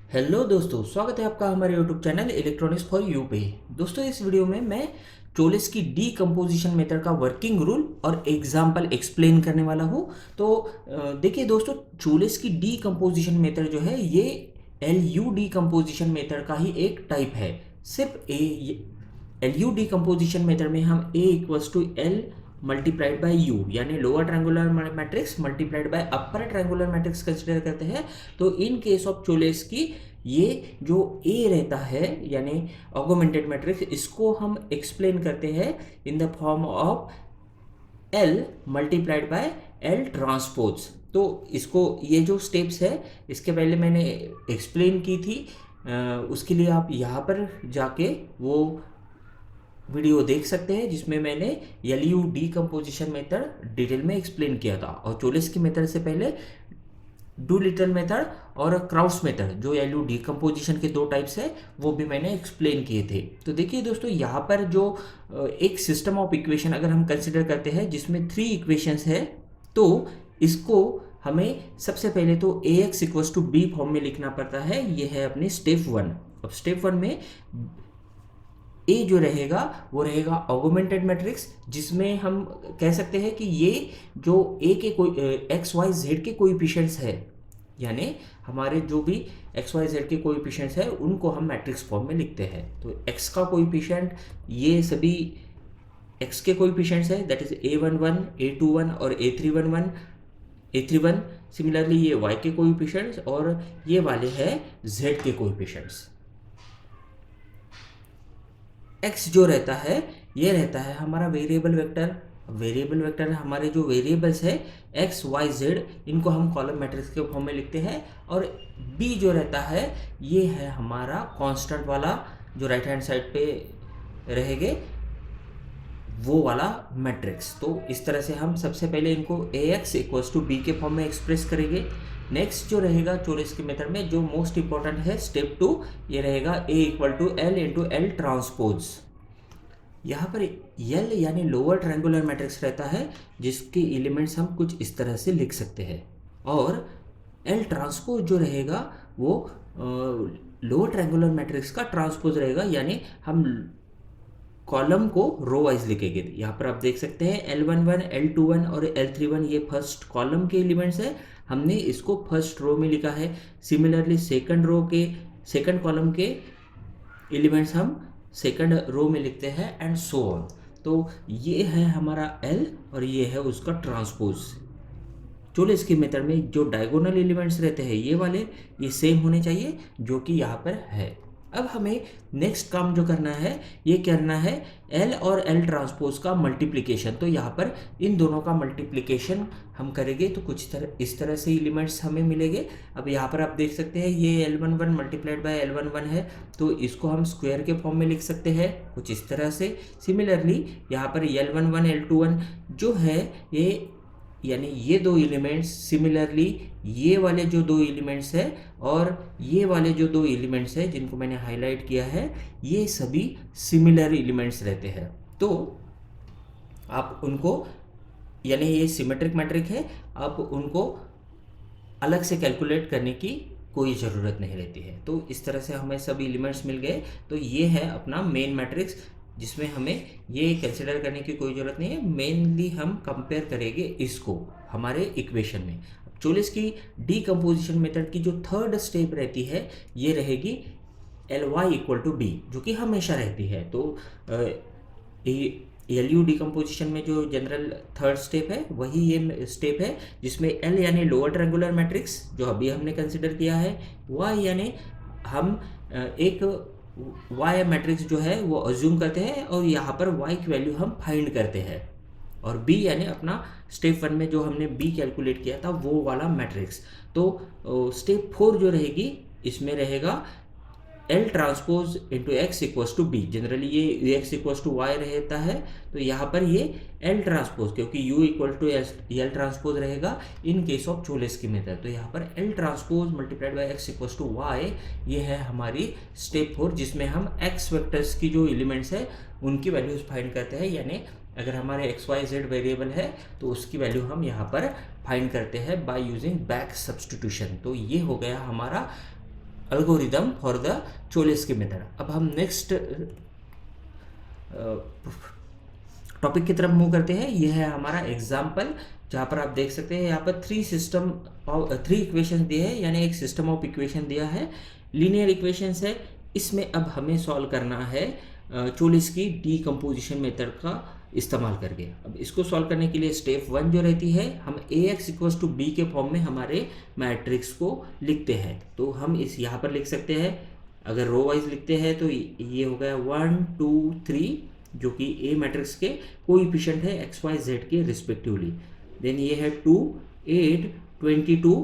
Hello दोस्तों, स्वागत है आपका हमारे YouTube channel electronics for you पे। दोस्तों, इस वीडियो में मैं चोलिस की डीकम्पोजिशन मेथड का वर्किंग रूल और एग्जाम्पल एक्सप्लेन करने वाला हूँ। तो देखिए दोस्तों, चोलिस की डीकम्पोजिशन मेथड जो है ये एल यू डीकम्पोजिशन मेथड का ही एक टाइप है। सिर्फ एल यू डीकम्पोजिशन मेथड में हम A equals to L multiplied by U यानी lower triangular matrix multiplied by upper triangular matrix consider करते हैं। तो इन केस ऑफ चोलेस की ये जो ए रहता है यानी ऑगमेंटेड मैट्रिक्स, इसको हम एक्सप्लेन करते हैं in the form of L multiplied by L transpose. तो इसको ये जो स्टेप्स है इसके पहले मैंने एक्सप्लेन की थी। उसके लिए आप यहाँ पर जाके वो वीडियो देख सकते हैं जिसमें मैंने L U decomposition method detail में एक्सप्लेन किया था। और चोलिस की मेथड से पहले डू लिटल मेथड और क्राउस मेथड जो एल यू डीकम्पोजिशन के दो टाइप्स है वो भी मैंने एक्सप्लेन किए थे। तो देखिए दोस्तों, यहाँ पर जो एक सिस्टम ऑफ इक्वेशन अगर हम कंसिडर करते हैं जिसमें 3 इक्वेशंस है, तो इसको हमें सबसे पहले तो A X equals to B form में लिखना पड़ता है। ये है अपनी स्टेप 1। अब स्टेप 1 में ए जो रहेगा वो रहेगा ऑगमेंटेड मैट्रिक्स, जिसमें हम कह सकते हैं कि ये जो ए के कोई एक्स वाई जेड के कोएफिशिएंट्स है, यानी हमारे जो भी एक्स वाई जेड के कोएफिशिएंट्स है उनको हम मैट्रिक्स फॉर्म में लिखते हैं। तो एक्स का कोएफिशिएंट ये सभी एक्स के कोएफिशिएंट्स है, दैट इज a11 a21 और a31। सिमिलरली ये वाई के कोएफिशिएंट्स और ये वाले हैं जेड के कोएफिशिएंट्स। एक्स जो रहता है ये रहता है हमारा वेरिएबल वेक्टर। वेरिएबल वेक्टर हमारे जो वेरिएबल्स है एक्स वाई जेड, इनको हम कॉलम मैट्रिक्स के फॉर्म में लिखते हैं। और बी जो रहता है ये है हमारा कांस्टेंट वाला जो राइट हैंड साइड पे रहेंगे वो वाला मैट्रिक्स। तो इस तरह से हम सबसे पहले इनको ए एक्स इक्वल्स टू बी के फॉर्म में एक्सप्रेस करेंगे। नेक्स्ट जो रहेगा चोलिस के मेथड में जो मोस्ट इंपॉर्टेंट है स्टेप 2, ये रहेगा A equal to L into L transpose. यहाँ पर एल यानी लोअर ट्रायंगुलर मैट्रिक्स रहता है जिसके एलिमेंट्स हम कुछ इस तरह से लिख सकते हैं। और एल ट्रांसपोज जो रहेगा वो लोअर ट्रायंगुलर मैट्रिक्स का ट्रांसपोज रहेगा, यानी हम कॉलम को रो वाइज लिखेंगे। यहाँ पर आप देख सकते हैं L11, L21 और L31 ये फर्स्ट कॉलम के एलिमेंट्स है, हमने इसको फर्स्ट रो में लिखा है। सिमिलरली सेकंड कॉलम के एलिमेंट्स हम सेकंड रो में लिखते हैं एंड सो ऑन। तो ये है हमारा L और ये है उसका ट्रांसपोज। चोलिस की मेथड में जो डायगोनल एलिमेंट्स रहते हैं ये वाले ये सेम होने चाहिए जो कि यहाँ पर है। अब हमें नेक्स्ट काम जो करना है ये करना है L और L ट्रांसपोज का मल्टीप्लिकेशन। तो यहाँ पर इन दोनों का मल्टीप्लिकेशन हम करेंगे तो कुछ इस तरह से एलिमेंट्स हमें मिलेंगे। अब यहाँ पर आप देख सकते हैं ये L11 मल्टीप्लाइड बाय L11 है, तो इसको हम स्क्वायर के फॉर्म में लिख सकते हैं कुछ इस तरह से। सिमिलरली यहाँ पर L11 L21 जो है ये यानी ये दो एलिमेंट्स, सिमिलरली ये वाले जो दो एलिमेंट्स है और ये वाले जो दो एलिमेंट्स है जिनको मैंने हाईलाइट किया है, ये सभी सिमिलर एलिमेंट्स रहते हैं। तो आप उनको यानी ये सिमेट्रिक मैट्रिक है, आप उनको अलग से कैलकुलेट करने की कोई ज़रूरत नहीं रहती है। तो इस तरह से हमें सभी एलिमेंट्स मिल गए। तो ये है अपना मेन मैट्रिक्स जिसमें हमें ये कंसिडर करने की कोई ज़रूरत नहीं है। मेनली हम कंपेयर करेंगे इसको हमारे इक्वेशन में। चोलिस की डीकम्पोजिशन मेथड की जो थर्ड स्टेप रहती है ये रहेगी L Y equal to B, जो कि हमेशा रहती है। तो एल यू डीकम्पोजिशन में जो जनरल थर्ड स्टेप है वही ये स्टेप है जिसमें एल यानी लोअर ट्रायंगुलर मैट्रिक्स जो अभी हमने कंसिडर किया है, वाई यानी हम एक वाई मैट्रिक्स जो है वो अज्यूम करते हैं और यहाँ पर वाई की वैल्यू हम फाइंड करते हैं, और बी यानी अपना स्टेप 1 में जो हमने बी कैलकुलेट किया था वो वाला मैट्रिक्स। तो स्टेप 4 जो रहेगी इसमें रहेगा L transpose into X equals to B. Generally ये एक्स इक्वल्स टू वाई रहता है, तो यहाँ पर ये एल ट्रांसपोज, क्योंकि U equal to L transpose रहेगा इन केस ऑफ चोलिस की मेथड। तो यहाँ पर L transpose multiplied by X equals to Y, ये है हमारी स्टेप 4 जिसमें हम एक्स वेक्टर्स की जो एलिमेंट्स है उनकी वैल्यूज फाइंड करते हैं। यानी अगर हमारे एक्स वाई जेड वेरिएबल है तो उसकी वैल्यू हम यहाँ पर फाइंड करते हैं बाय यूजिंग बैक सब्स्टिट्यूशन। तो ये हो गया हमारा algorithm for the Cholesky method. अब हम नेक्स्ट टॉपिक की तरफ मूव करते हैं। यह है हमारा एग्जाम्पल, जहाँ पर आप देख सकते हैं यहाँ पर थ्री इक्वेशन दिए हैं, यानी एक सिस्टम ऑफ इक्वेशन दिया है, लीनियर इक्वेशंस है। इसमें अब हमें सॉल्व करना है चोलिस्की डीकम्पोजिशन मेथड का इस्तेमाल करके। अब इसको सॉल्व करने के लिए स्टेप 1 जो रहती है, हम Ax इक्वल्स टू बी के फॉर्म में हमारे मैट्रिक्स को लिखते हैं। तो हम इस यहाँ पर लिख सकते हैं, अगर रो वाइज लिखते हैं तो ये हो गया 1 2 3, जो कि ए मैट्रिक्स के कोएफिशिएंट है एक्स वाई जेड के रिस्पेक्टिवली। देन ये है 2 8 22,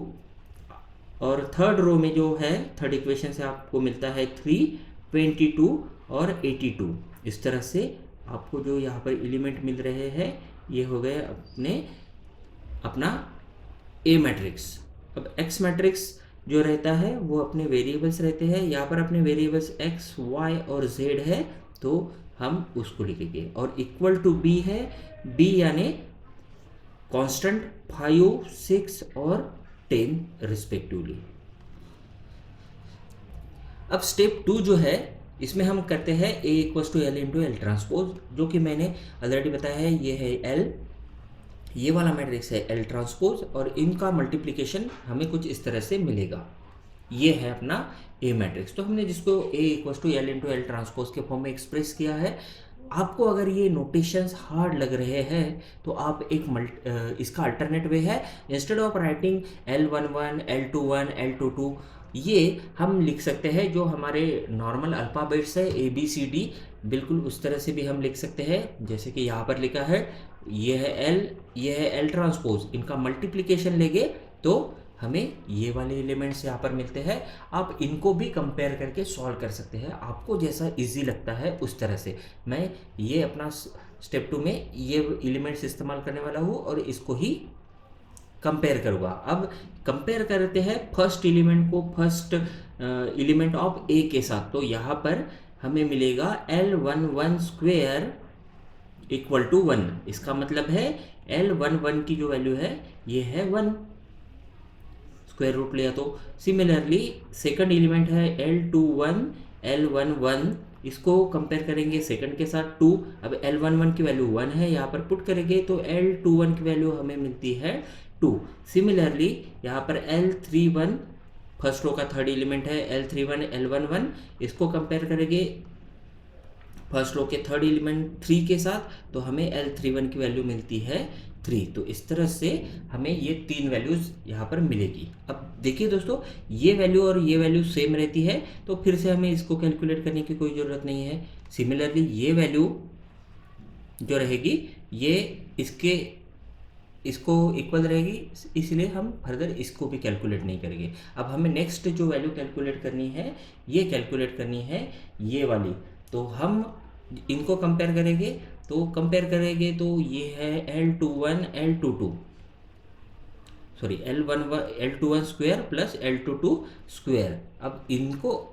और थर्ड रो में जो है थर्ड इक्वेशन से आपको मिलता है 3 22 और 82। इस तरह से आपको जो यहाँ पर एलिमेंट मिल रहे हैं ये हो गए अपना ए मैट्रिक्स। अब एक्स मैट्रिक्स जो रहता है वो अपने वेरिएबल्स रहते हैं, यहाँ पर अपने वेरिएबल्स एक्स वाई और जेड है, तो हम उसको लिखेंगे। और इक्वल टू बी है, बी यानी कांस्टेंट 5 6 और 10 रिस्पेक्टिवली। अब स्टेप 2 जो है, इसमें हम करते हैं A equals to L into L transpose, जो कि मैंने ऑलरेडी बताया है। ये है L, ये वाला मैट्रिक्स है L ट्रांसपोज, और इनका मल्टीप्लिकेशन हमें कुछ इस तरह से मिलेगा। ये है अपना A मैट्रिक्स। तो हमने जिसको A equals to L into L transpose के फॉर्म में एक्सप्रेस किया है। आपको अगर ये नोटेशंस हार्ड लग रहे हैं तो आप इसका अल्टरनेट वे है, instead of writing L11 L21 L22, ये हम लिख सकते हैं जो हमारे नॉर्मल अल्फ़ाबेट्स है ABCD, बिल्कुल उस तरह से भी हम लिख सकते हैं। जैसे कि यहाँ पर लिखा है, ये है L, ये है L ट्रांसपोज, इनका मल्टीप्लिकेशन लेंगे तो हमें ये वाले एलिमेंट्स यहाँ पर मिलते हैं। आप इनको भी कंपेयर करके सॉल्व कर सकते हैं, आपको जैसा इजी लगता है उस तरह से। मैं ये अपना स्टेप 2 में ये एलिमेंट्स इस्तेमाल करने वाला हूँ और इसको ही कंपेयर करूँगा। अब कंपेयर करते हैं फर्स्ट एलिमेंट को फर्स्ट एलिमेंट ऑफ ए के साथ। तो यहाँ पर हमें मिलेगा L11 स्क्वेयर इक्वल टू 1। इसका मतलब है L11 की जो वैल्यू है ये है 1, स्क्वायर रूट लिया तो। सिमिलरली सेकंड एलिमेंट है L21 L11, इसको कंपेयर करेंगे सेकंड के साथ 2। अब L11 की वैल्यू 1 है, यहाँ पर पुट करेंगे तो L21 की वैल्यू हमें मिलती है 2। सिमिलरली यहाँ पर L31 फर्स्ट रो का थर्ड एलिमेंट है L31 L11, इसको कंपेयर करेंगे फर्स्ट रो के थर्ड एलिमेंट 3 के साथ, तो हमें L31 की वैल्यू मिलती है 3। तो इस तरह से हमें ये 3 वैल्यूज़ यहाँ पर मिलेगी। अब देखिए दोस्तों, ये वैल्यू और ये वैल्यू सेम रहती है, तो फिर से हमें इसको कैलकुलेट करने की कोई ज़रूरत नहीं है। सिमिलरली ये वैल्यू जो रहेगी ये इसको इक्वल रहेगी, इसलिए हम फर्दर इसको भी कैलकुलेट नहीं करेंगे। अब हमें नेक्स्ट जो वैल्यू कैलकुलेट करनी है, ये कैलकुलेट करनी है ये वाली। तो हम इनको कंपेयर करेंगे, तो ये है L21 L22 sorry L21 square plus L22 square. अब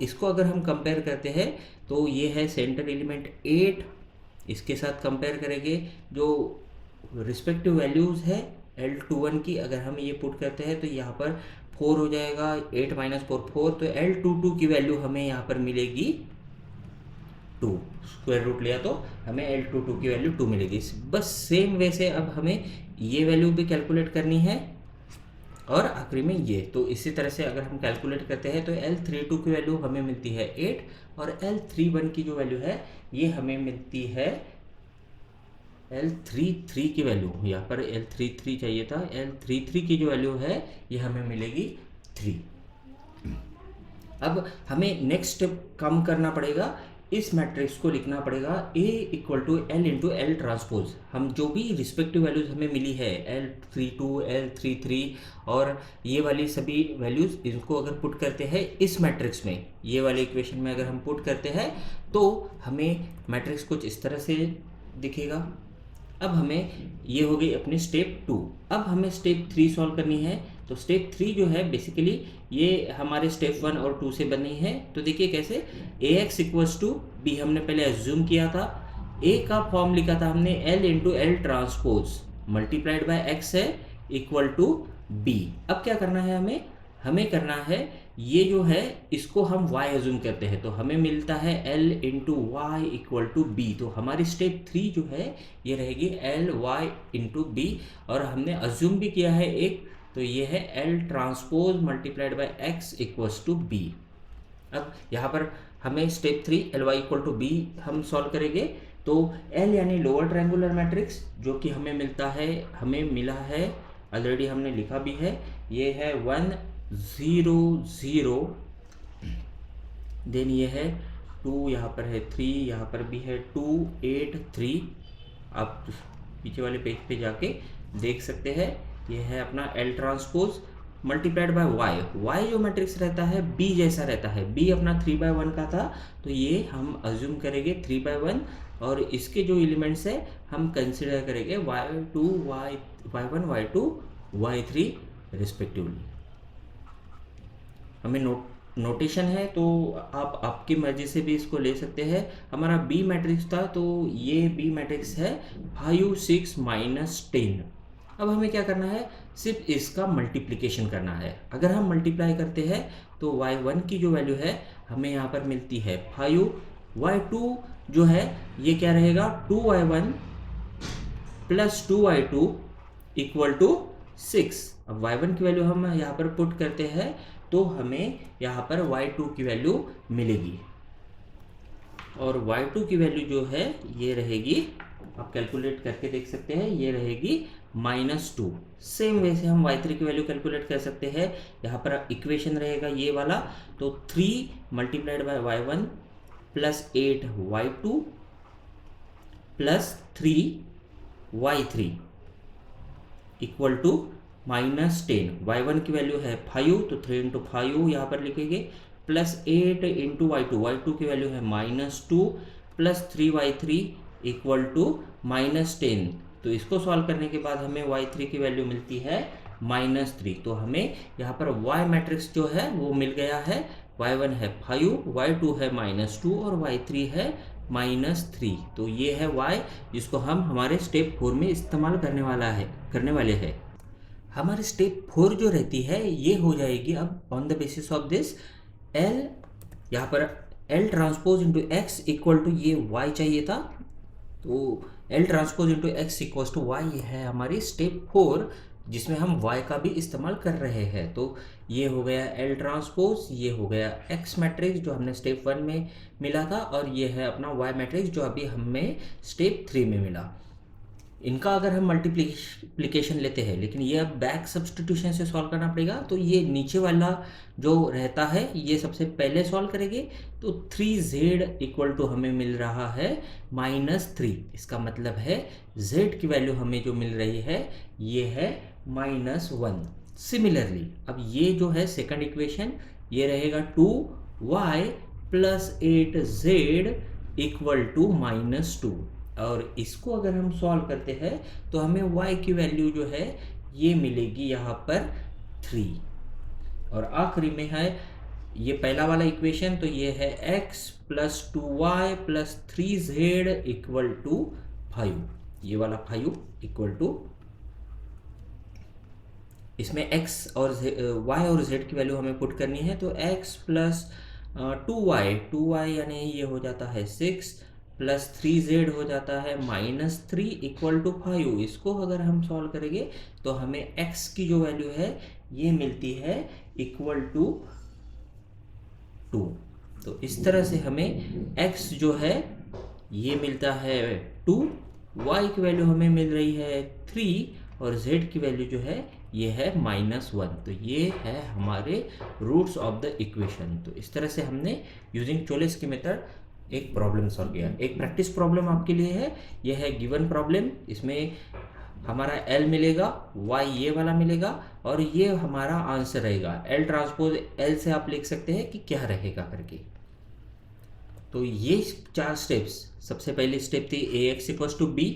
इसको अगर हम कंपेयर करते हैं तो ये है सेंटर एलिमेंट 8, इसके साथ कंपेयर करेंगे जो रिस्पेक्टिव वैल्यूज़ है L21 की। अगर हम ये पुट करते हैं तो यहाँ पर 4 हो जाएगा, 8 - 4 4, तो L22 की वैल्यू हमें यहाँ पर मिलेगी 2। स्क्वायर रूट लिया तो हमें L22 की वैल्यू 2 मिलेगी। बस सेम वे से अब हमें ये वैल्यू भी कैलकुलेट करनी है और आखिरी में ये। तो इसी तरह से अगर हम कैलकुलेट करते हैं तो L32 की वैल्यू हमें मिलती है 8, और L31 की जो वैल्यू है ये हमें मिलती है L33 की वैल्यू, यहाँ पर L33 चाहिए था, L33 की जो वैल्यू है ये हमें मिलेगी 3। अब हमें नेक्स्ट काम करना पड़ेगा, इस मैट्रिक्स को लिखना पड़ेगा A equal to L into L transpose. हम जो भी रिस्पेक्टिव वैल्यूज़ हमें मिली है L32 L33 और ये वाली सभी वैल्यूज़, इनको अगर पुट करते हैं इस मैट्रिक्स में, ये वाले इक्वेशन में अगर हम पुट करते हैं तो हमें मैट्रिक्स कुछ इस तरह से दिखेगा। अब हमें ये हो गई अपनी स्टेप 2। अब हमें स्टेप 3 सॉल्व करनी है। तो स्टेप 3 जो है बेसिकली ये हमारे स्टेप 1 और 2 से बनी है। तो देखिए कैसे, Ax इक्वल्स टू बी हमने पहले एज्यूम किया था, A का फॉर्म लिखा था हमने L into L transpose multiplied bye x है इक्वल टू बी। अब क्या करना है हमें करना है ये जो है इसको हम y एज्यूम करते हैं, तो हमें मिलता है L into Y equal to B. तो हमारी स्टेप 3 जो है ये रहेगी L y इंटू बी, और हमने एज्यूम भी किया है एक, तो ये है L transpose multiplied by x equals to B. अब यहाँ पर हमें step 3 L y equal to B हम सॉल्व करेंगे। तो L यानी लोअर ट्रायंगुलर मैट्रिक्स जो कि हमें मिलता है, हमें मिला है ऑलरेडी हमने लिखा भी है, ये है 1 0 0, देन ये है 2, यहाँ पर है 3, यहाँ पर भी है 2 8 3। आप पीछे वाले पेज पे जाके देख सकते हैं, ये है अपना L transpose multiplied by Y. Y जो मैट्रिक्स रहता है बी जैसा रहता है, बी अपना 3/1 का था, तो ये हम अज्यूम करेंगे 3/1, और इसके जो एलिमेंट्स है हम कंसिडर करेंगे y2 y1 y2 y3 respectively. हमें नोटेशन है तो आप आपकी मर्जी से भी इसको ले सकते हैं। हमारा बी मैट्रिक्स था, तो ये बी मैट्रिक्स है 5 6 -10। अब हमें क्या करना है, सिर्फ इसका मल्टीप्लिकेशन करना है। अगर हम मल्टीप्लाई करते हैं तो y1 की जो वैल्यू है हमें यहाँ पर मिलती है 5, y2 जो है ये क्या रहेगा 2y1 plus 2y2 equal to 6। अब y1 की वैल्यू हम यहाँ पर पुट करते हैं तो हमें यहाँ पर y2 की वैल्यू मिलेगी, और y2 की वैल्यू जो है ये रहेगी, आप कैलकुलेट करके देख सकते हैं, ये रहेगी -2। सेम वैसे हम y3 की वैल्यू कैलकुलेट कर सकते हैं। यहाँ पर इक्वेशन रहेगा ये वाला, तो 3 multiplied by y1 plus 8 y2 plus 3 y3 equal to -10। y1 की वैल्यू है 5, तो 3 इंटू 5 यहाँ पर लिखेंगे, प्लस 8 इंटू y2 की वैल्यू है -2 प्लस 3y3 इक्वल टू -10। तो इसको सॉल्व करने के बाद हमें y3 की वैल्यू मिलती है -3। तो हमें यहाँ पर y मैट्रिक्स जो है वो मिल गया है, y1 है 5, y2 है -2 और y3 है -3। तो ये है y जिसको हम हमारे स्टेप 4 में इस्तेमाल करने वाले हैं। हमारी स्टेप 4 जो रहती है ये हो जाएगी अब on the basis of this L, यहाँ पर L transpose into X equal to ये y चाहिए था, तो L transpose into X equal to Y है हमारी स्टेप 4, जिसमें हम y का भी इस्तेमाल कर रहे हैं। तो ये हो गया L ट्रांसपोज, ये हो गया x मैट्रिक्स जो हमने स्टेप 1 में मिला था, और ये है अपना y मैट्रिक्स जो अभी हमें स्टेप 3 में मिला। इनका अगर हम मल्टीप्लिकेशन लेते हैं, लेकिन ये अब बैक सब्सटीट्यूशन से सॉल्व करना पड़ेगा, तो ये नीचे वाला जो रहता है ये सबसे पहले सॉल्व करेंगे। तो 3z इक्वल टू हमें मिल रहा है -3। इसका मतलब है z की वैल्यू हमें जो मिल रही है ये है -1। सिमिलरली अब ये जो है सेकंड इक्वेशन, ये रहेगा 2y plus 8z equal to -2, और इसको अगर हम सॉल्व करते हैं तो हमें y की वैल्यू जो है ये मिलेगी यहाँ पर 3। और आखिरी में है ये पहला वाला इक्वेशन, तो ये है x plus 2y plus 3z equal to 5। ये वाला 5 इक्वल टू, इसमें x और y और z की वैल्यू हमें पुट करनी है, तो x प्लस 2y यानी ये हो जाता है 6 प्लस 3z हो जाता है -3 इक्वल टू 5। इसको अगर हम सॉल्व करेंगे तो हमें x की जो वैल्यू है ये मिलती है इक्वल टू 2। तो इस तरह से हमें x जो है ये मिलता है 2, y की वैल्यू हमें मिल रही है 3, और z की वैल्यू जो है ये है -1। तो ये है हमारे रूट्स ऑफ द इक्वेशन। तो इस तरह से हमने यूजिंग चोलेस्की मेथड एक प्रॉब्लम सॉल्व किया। एक प्रैक्टिस प्रॉब्लम आपके लिए है, यह है गिवन प्रॉब्लम। इसमें हमारा L मिलेगा, Y ये वाला मिलेगा, और ये हमारा आंसर रहेगा। L ट्रांसपोज L से आप लिख सकते हैं कि क्या रहेगा करके। तो ये 4 स्टेप्स, सबसे पहले स्टेप थी AX equals to B,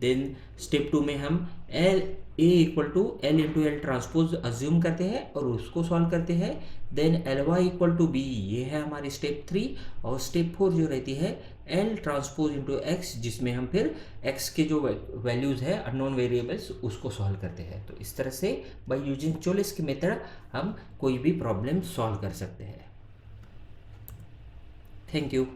then step 2 में हम A equal to L into L transpose assume करते हैं और उसको सॉल्व करते हैं। Then LY equal to B, ये है हमारी स्टेप 3, और स्टेप 4 जो रहती है एल ट्रांसपोज इंटू एक्स, जिसमें हम फिर एक्स के जो वैल्यूज़ है अननोन वेरिएबल्स उसको सॉल्व करते हैं। तो इस तरह से बाय यूजिंग चोलिस्की मेथड हम कोई भी प्रॉब्लम सॉल्व कर सकते हैं। Thank you.